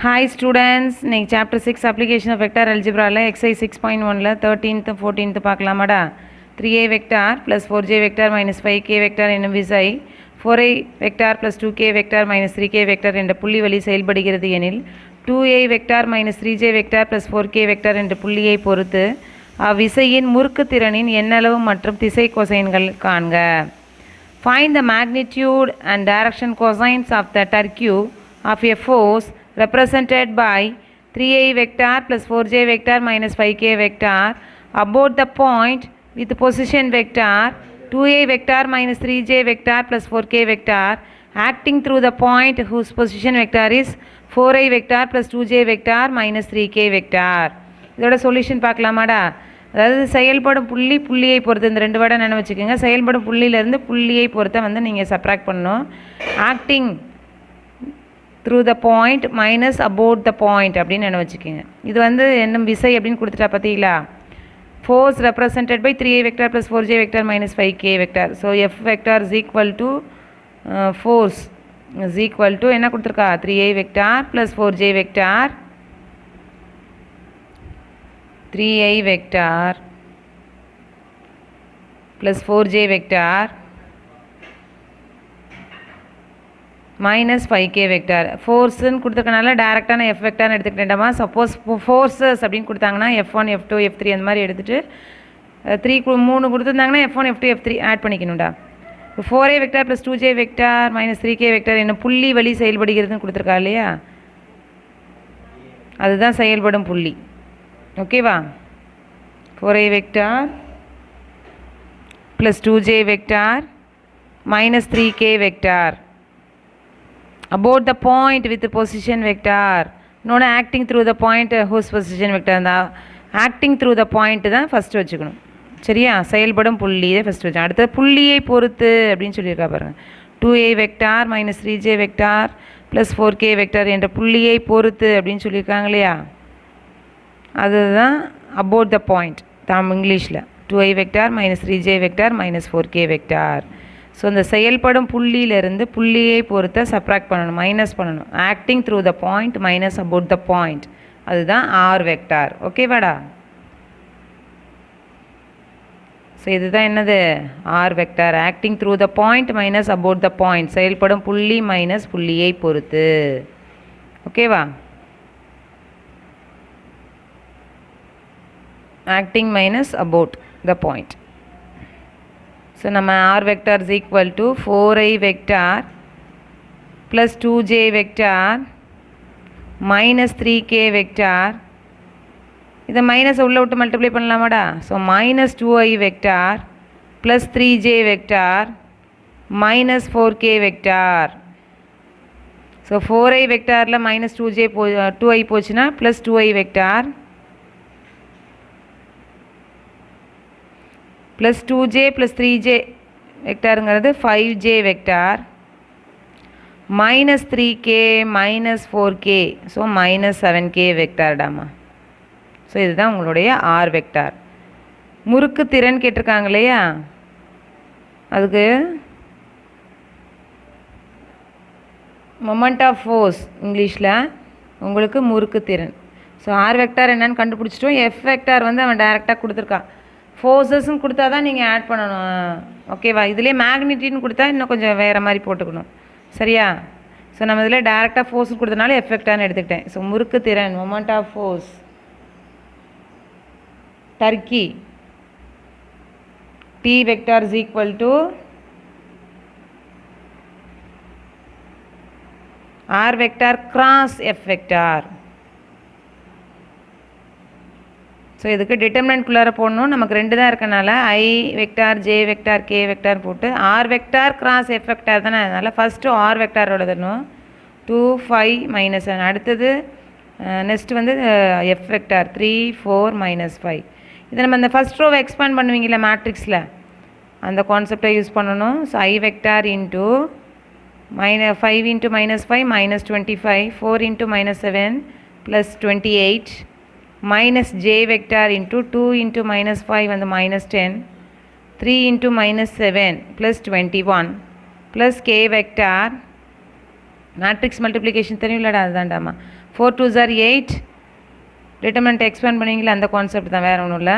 Hi students, இன்னைக்கு chapter 6 application of vector algebra exercise 6.1 13th 14th பார்க்கலாமாடா. 3a vector plus 4j vector minus 5k vector என்னும் விசை 4a vector plus 2k vector minus 3k vector என்ற புள்ளி வழி செயல்படுகிறது எனில் 2a vector minus 3j vector plus 4k vector என்ற புள்ளியை பொறுத்து அவ்விசையின் முறுக்கு திறனின் எண்ணளவு மற்றும் திசை கொசைன்கள் காண்க. Find the magnitude and direction cosines of the turque of a force represented by 3a vector plus 4j vector minus 5k vector about the point with position vector 2a vector minus 3j vector plus 4k vector acting through the point whose position vector is 4a vector plus 2j vector minus 3k vector. இதோட solution பார்க்கலாமாடா. அதாவது செயல்படும் புள்ளியை பொறுத்து இந்த ரெண்டு வேர்டை நினைவு வச்சுக்கோங்க. செயல்படும் புள்ளியிலேருந்து புள்ளியை பொறுத்த வந்து நீங்கள் சப்ராக்ட் பண்ணணும். Acting through the point minus about the point அப்படின்னு நினைவு வச்சுக்கோங்க. இது வந்து என்னும் விசை அப்படின்னு கொடுத்துட்டா பார்த்தீங்களா. Force represented by 3a vector plus 4j vector minus 5k vector. So F vector is equal to force is equal to என்ன கொடுத்துருக்கா 3a vector plus 4j vector 3i vector plus 4j vector minus 5k vector. ஃபோர்ஸ்ன்னு கொடுத்துருக்கனால டேரெக்டான F வெக்டார்னு எடுத்துக்கிட்டேன்டாமா. Suppose forces அப்படின்னு கொடுத்தாங்கன்னா F1 F2 F3 அந்த மாதிரி எடுத்துகிட்டு 3 கொடுத்துருந்தாங்கன்னா F1 F2 F3 ஆட் பண்ணிக்கணும்டா. இப்போ 4a vector plus 2j vector minus 3k vector என்ன புள்ளி வழி செயல்படுகிறதுன்னு கொடுத்துருக்கா இல்லையா, அதுதான் செயல்படும் புள்ளி. ஓகேவா. 4a vector plus 2j vector minus 3k vector about the point with the position vector இன்னொன்று acting through the point whose position vector இருந்தால் ஆக்டிங் த்ரூ த பாயிண்ட் தான் ஃபஸ்ட்டு வச்சுக்கணும். சரியா, செயல்படும் புள்ளியை ஃபஸ்ட்டு வச்சோம். அடுத்தது புள்ளியை பொறுத்து அப்படின்னு சொல்லியிருக்கா பாருங்கள். 2a vector minus 3j vector plus 4k vector என்ற புள்ளியை பொறுத்து அப்படின்னு சொல்லியிருக்காங்க இல்லையா, அதுதான் அபவுட் த பாயிண்ட் இங்கிலீஷில் 2i vector minus 3j vector minus 4k vector. So இந்த செயல்படும் புள்ளியிலிருந்து புள்ளியை பொறுத்த சப்ராக்ட் பண்ணணும், மைனஸ் பண்ணணும். Acting through the point minus about the point, அதுதான் ஆர் வெக்டார். ஓகேவாடா. ஸோ இதுதான் என்னது r vector. Acting through the point minus about the point, செயல்படும் புள்ளி மைனஸ் புள்ளியை பொறுத்து. ஓகேவா. acting minus about the point. So நம்ம r vector is equal to 4i vector plus 2j vector minus 3k vector. இதை minus உள்ள விட்டு multiply பண்ணலாமாடா. So minus 2i vector plus 3j vector minus 4k vector. So 4i வெக்டாரில் minus 2i போச்சுன்னா plus 2i vector plus 2j plus 3j வெக்டாருங்கிறது 5j vector minus 3k minus 4k, so minus 7k வெக்டார்டாமா. So இதுதான் உங்களுடைய R vector. முறுக்கு திறன் கேட்டிருக்காங்க இல்லையா, அதுக்கு மொமெண்ட் ஆஃப் ஃபோர்ஸ் இங்கிலீஷில் உங்களுக்கு முறுக்கு திறன். ஸோ ஆர் வெக்டார் என்னன்னு கண்டுபிடிச்சிட்டோம். எஃப் வெக்டார் வந்து அவன் டைரெக்டாக கொடுத்துருக்கான். ஃபோர்ஸஸ்ன்னு கொடுத்தா தான் நீங்கள் ஆட் பண்ணணும். ஓகேவா. இதிலே மேக்னிட்டின்னு கொடுத்தா இன்னும் கொஞ்சம் வேறு மாதிரி போட்டுக்கணும். சரியா. ஸோ நம்ம இதில் டேரெக்டாக ஃபோர்ஸ்னு கொடுத்தனால எஃப் வெக்டார்னு எடுத்துக்கிட்டேன். ஸோ முறுக்கு திறன் moment of force torque T vector is equal to R vector cross F vector. So இதுக்கு டிட்டர்மினன்ட்குள்ளார போடணும். நமக்கு ரெண்டு தான் இருக்கனால I vector J vector K vector போட்டு R vector cross F vector தானே, அதனால் ஃபஸ்ட்டு ஆர் வெக்டாரோட தரணும் 2 5 மைனஸ் 1. அடுத்தது நெக்ஸ்ட்டு வந்து எஃப் வெக்டார் 3 4 மைனஸ் 5. இதை நம்ம இந்த ஃபஸ்ட் ரோவை எக்ஸ்பேண்ட் பண்ணுவீங்களா மேட்ரிக்ஸில், அந்த கான்செப்டை யூஸ் பண்ணணும். So I vector into -5 into -5 minus 25, 4 into -7 plus 28 minus j vector into 2 into -5 and the -10, 3 into -7 plus 21 plus k vector matrix multiplication தெரியும்லடா அதுதான்டாமா 4 2s are 8. Determinant expand பண்ணிங்களா அந்த கான்செப்ட் தான், வேறு ஒன்றும் இல்லை.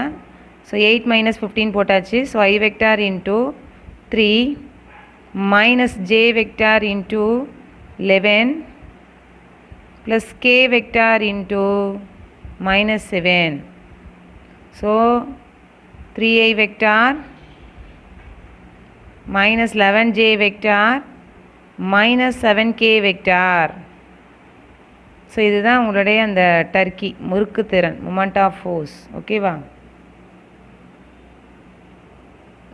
ஸோ 8 minus 15 போட்டாச்சு. So I vector into 3 minus j vector into 11 plus k vector into minus 7. So 3i vector minus 11j vector minus 7k vector. So இதுதான் உங்களுடைய அந்த டர்க்கி முறுக்கு திறன், மூமெண்ட் ஆஃப் ஃபோர்ஸ். ஓகேவா?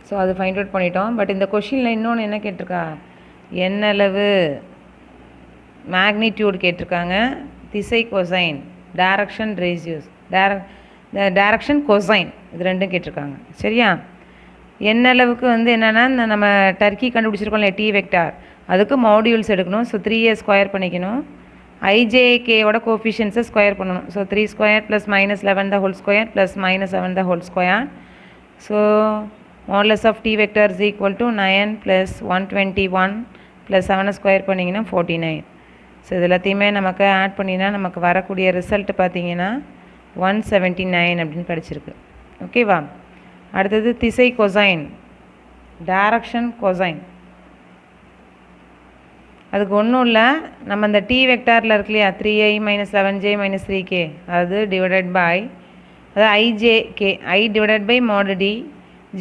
ஸோ அது ஃபைண்ட் அவுட் பண்ணிட்டோம். But இந்த கொஷினில் இன்னொன்று என்ன கேட்டிருக்கா, என்ன அளவு மேக்னிடியூட் கேட்டிருக்காங்க, திசை cosine, direction ratios, direction cosine, இது ரெண்டும் கேட்டிருக்காங்க. சரியா? என்ன அளவுக்கு வந்து என்னென்னா நம்ம டர்க்கி கண்டுபிடிச்சிருக்கோம்ல டி வெக்டார், அதுக்கு மாடியூல்ஸ் எடுக்கணும். ஸோ 3a ஸ்கொயர் பண்ணிக்கணும். ஐஜேகேயோட கோஃபிஷியன்ஸை ஸ்கொயர் பண்ணணும். So 3 square plus minus 11 the whole square plus minus 7 the whole square. So modulus of d vector is equal to 9 plus 121 plus 7 square பண்ணிங்கன்னா 49. So இது எல்லாத்தையுமே நமக்கு ஆட் பண்ணினா நமக்கு வரக்கூடிய ரிசல்ட் பார்த்தீங்கன்னா 179 அப்படின்னு கிடச்சிருக்கு. ஓகேவா? அடுத்தது திசை கொசைன், டைரக்ஷன் கொசைன். அதுக்கு ஒன்றும் இல்லை, நம்ம இந்த டி வெக்டாரில் இருக்கு இல்லையா 3i minus 11j minus 3k, அது டிவைடட் பை, அது ijk, i divided by mod d,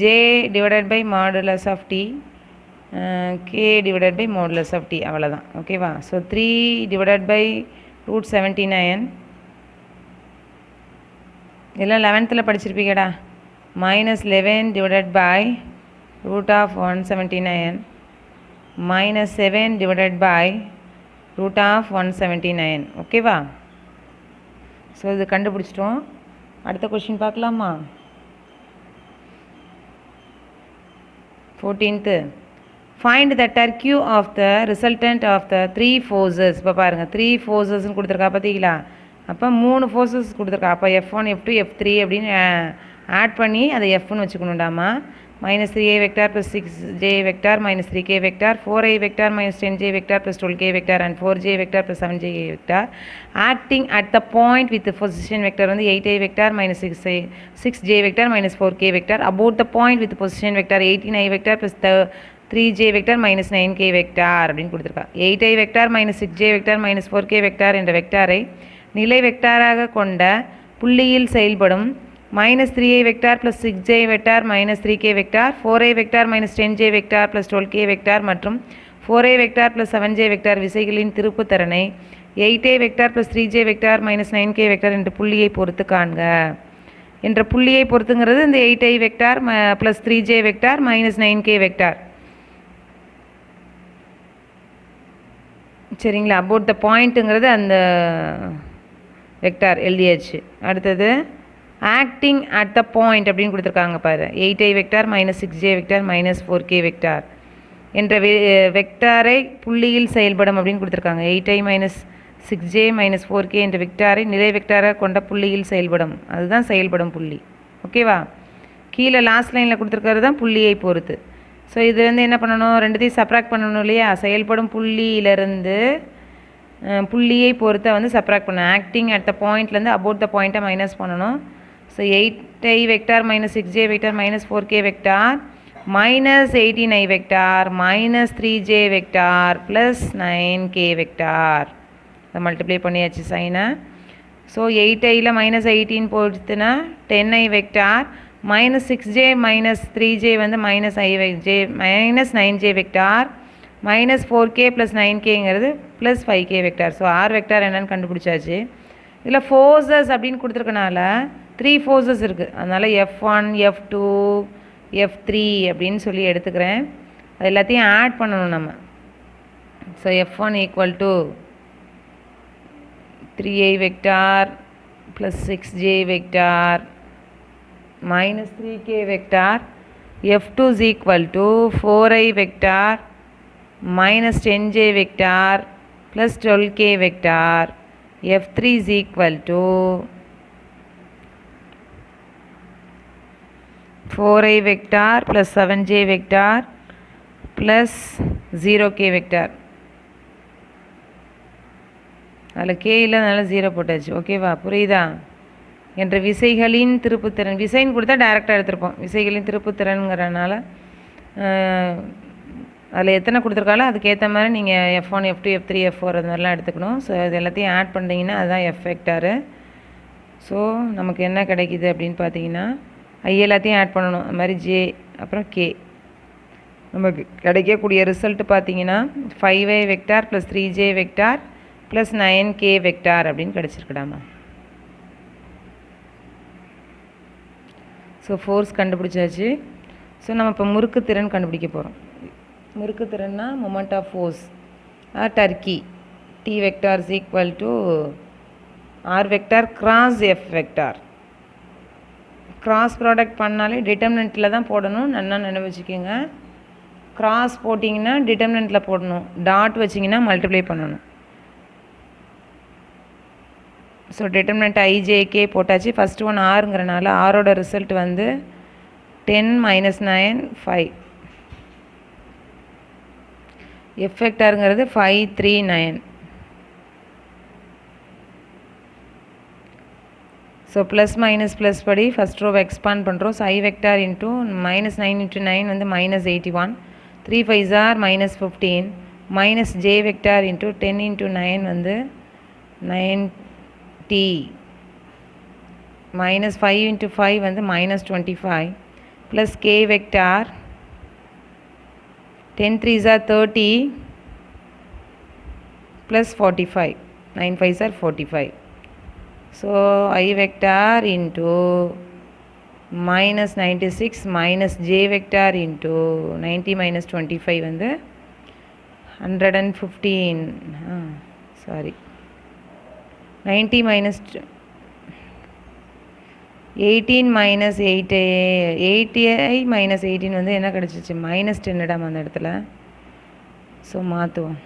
j divided by modulus of d, k divided by modulus of d, அவ்வளோதான். ஓகேவா? ஸோ 3 டிவைடட் பை √79, இதெல்லாம் 11th படிச்சிருப்பீங்கடா. minus 11 divided by root of 179 minus 7 divided by root of 179. ஓகேவா? So இது கண்டுபிடிச்சிட்டோம். அடுத்த question பார்க்கலாமா? 14th, find the torque of the resultant of the 3 forces. இப்போ பாருங்கள் 3 forcesன்னு கொடுத்துருக்கா பார்த்தீங்களா? அப்போ 3 ஃபோர்ஸஸ் கொடுத்துருக்கா. அப்போ F1 F2 F3 அப்படின்னு ஆட் பண்ணி அதை எஃப்னு வச்சுக்கணுண்டாமா. minus 3i vector plus 6j vector minus 3k vector, 4i vector minus 10j vector plus 12k vector and 4j vector plus 7j vector acting at the point with the position vector வந்து 8i vector minus 6j vector minus 4k vector about the point with the position vector 18i vector plus 3j vector minus 9k vector அப்படின்னு கொடுத்துருக்கா. 8i vector minus 6j vector minus 4k vector என்ற வெக்டாரை நிலை வெக்டாராக கொண்ட புள்ளியில் செயல்படும் minus 3i vector plus 6j vector minus 3k vector, 4i vector minus 10j vector plus 12k vector மற்றும் 4i vector plus 7j vector விசைகளின் திருப்பு திறனை 8i vector plus 3j vector minus 9k vector என்ற புள்ளியை பொறுத்து காண்க. என்ற புள்ளியை பொறுத்துங்கிறது இந்த 8i vector plus 3j vector minus 9k vector. சரிங்களா? about the pointங்கிறது அந்த வெக்டார் எழுதியாச்சு. அடுத்தது ஆக்டிங் அட் த பாயிண்ட் அப்படின்னு கொடுத்துருக்காங்க பாரு. 8i vector minus 6j vector minus 4k vector என்ற வெக்டாரை புள்ளியில் செயல்படும் அப்படின்னு கொடுத்துருக்காங்க. 8i minus 6j minus 4k என்ற வெக்டாரை நிலை வெக்டாராக கொண்ட புள்ளியில் செயல்படும், அதுதான் செயல்படும் புள்ளி. ஓகேவா? கீழே லாஸ்ட் லைனில் கொடுத்துருக்கிறது தான் புள்ளியை பொறுத்து. ஸோ இதுலேருந்து என்ன பண்ணணும், ரெண்டுத்தையும் சப்ராக்ட் பண்ணணும் இல்லையா? செயல்படும் புள்ளியிலேருந்து புள்ளியை பொறுத்த வந்து சப்ராக்ட் பண்ணணும். ஆக்டிங் அட் த பாயிண்ட்லேருந்து அபவுட் த பாயிண்ட்டை மைனஸ் பண்ணணும். So 8i vector minus 6j vector minus 4k vector minus 18i vector minus 3j vector plus 9k vector. அதை மல்டிப்ளை பண்ணியாச்சு சைனை. ஸோ 8iயில் மைனஸ் 18 போச்சுன்னா 10i vector minus 6j minus 3j வந்து minus j minus 9j vector minus 4k plus 9kங்கிறது plus 5k vector. So R vector என்னென்னு கண்டுபிடிச்சாச்சு. இதில் forces அப்படின்னு கொடுத்துருக்கனால 3 ஃபோர்ஸஸ் இருக்குது, அதனால் F1 F2 F3 அப்படின்னு சொல்லி எடுத்துக்கிறேன். அது எல்லாத்தையும் ஆட் பண்ணணும் நம்ம. So F1 equal to 3i vector plus 6j vector minus 3k vector. F2 is equal to 4i vector minus 10j vector plus 12k vector. F3 is equal to 4i vector plus 7j vector plus 0k vector. அதில் K இல்லைனால 0 போட்டாச்சு. ஓகேவா, புரியுதா? என்ற விசைகளின் திருப்புத்திறன், விசைன்னு கொடுத்தா டைரெக்டாக எடுத்திருப்போம். விசைகளின் திருப்புத்திறனுங்கிறனால அதில் எத்தனை கொடுத்துருக்காலோ அதுக்கேற்ற மாதிரி நீங்கள் F1 F2 F3 F4 அது மாதிரிலாம் எடுத்துக்கணும். ஸோ இது எல்லாத்தையும் ஆட் பண்ணிட்டீங்கன்னா அதுதான் எஃப் வெக்டாரு. ஸோ நமக்கு என்ன கிடைக்கிது அப்படின்னு பார்த்தீங்கன்னா எல்லாத்தையும் ஆட் பண்ணணும். அது மாதிரி ஜே அப்புறம் கே. நமக்கு கிடைக்கக்கூடிய ரிசல்ட் பார்த்தீங்கன்னா 5i vector plus 3j vector plus 9k vector அப்படின்னு கிடச்சிருக்கடாமா. ஸோ ஃபோர்ஸ் கண்டுபிடிச்சாச்சு. ஸோ நம்ம இப்போ முறுக்கு திறன் கண்டுபிடிக்க போகிறோம். முறுக்கு திறன்னா moment of force torque T vector is equal to R vector cross F vector. Cross product பண்ணாலே டிட்டர்மினண்ட்டில் தான் போடணும், நல்லா நினைவு வச்சுக்கோங்க. கிராஸ் போட்டிங்கன்னா டிட்டர்மினண்ட்டில் போடணும், டாட் வச்சிங்கன்னா மல்டிப்ளை பண்ணணும். ஸோ டிட்டர்மினண்ட் ஐஜேகே போட்டாச்சு. ஃபஸ்ட்டு ஒன் ஆறுங்கிறனால ஆரோட ரிசல்ட் வந்து 10 - 9 5. எஃப் வெக்டாருங்கிறது 5 3 9. ஸோ ப்ளஸ் மைனஸ் ப்ளஸ் படி ஃபஸ்ட் ரோவை எக்ஸ்பாண்ட் பண்ணுறோம். ஸோ ஐ வெக்டார் இன்ட்டு -9 × 9 வந்து -81. 3 5s are -15. Minus J vector into 10 × 9 வந்து 90. -5 × 5 வந்து -25. Plus K vector 10 3s are 30 plus 45. 9 5s are 45. So I vector into -96 minus j vector into 90 minus 25 வந்து 115. Sorry, 90 minus 18 minus 8 80 minus 18 வந்து என்ன கிடச்சிச்சு -10 இடம் அந்த இடத்துல. ஸோ மாற்றுவோம்.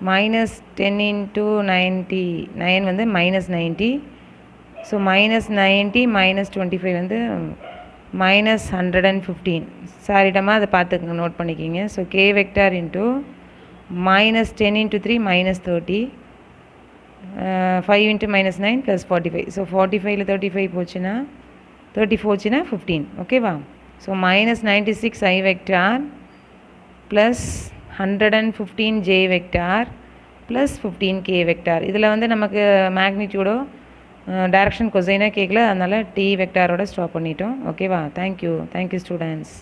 -10 × 90 9 வந்து -90. ஸோ -90 - 25 வந்து -115. சாரிடமா அதை பார்த்துக்கங்க, நோட் பண்ணிக்கிங்க. So K vector into -10 × 3 -30. 5 × -9 + 45. So 45ல் 35 போச்சுன்னா 34ச்சுன்னா 15. ஓகேவா? So -96 I vector plus 115 j vector plus 15 k vector. இதில் வந்து நமக்கு மேக்னிடியூடோ டைரக்ஷன் கொசைனோ கேட்கல, அதனால் டி வெக்டாரோட ஸ்டாப் பண்ணிட்டோம். ஓகேவா? Thank you students.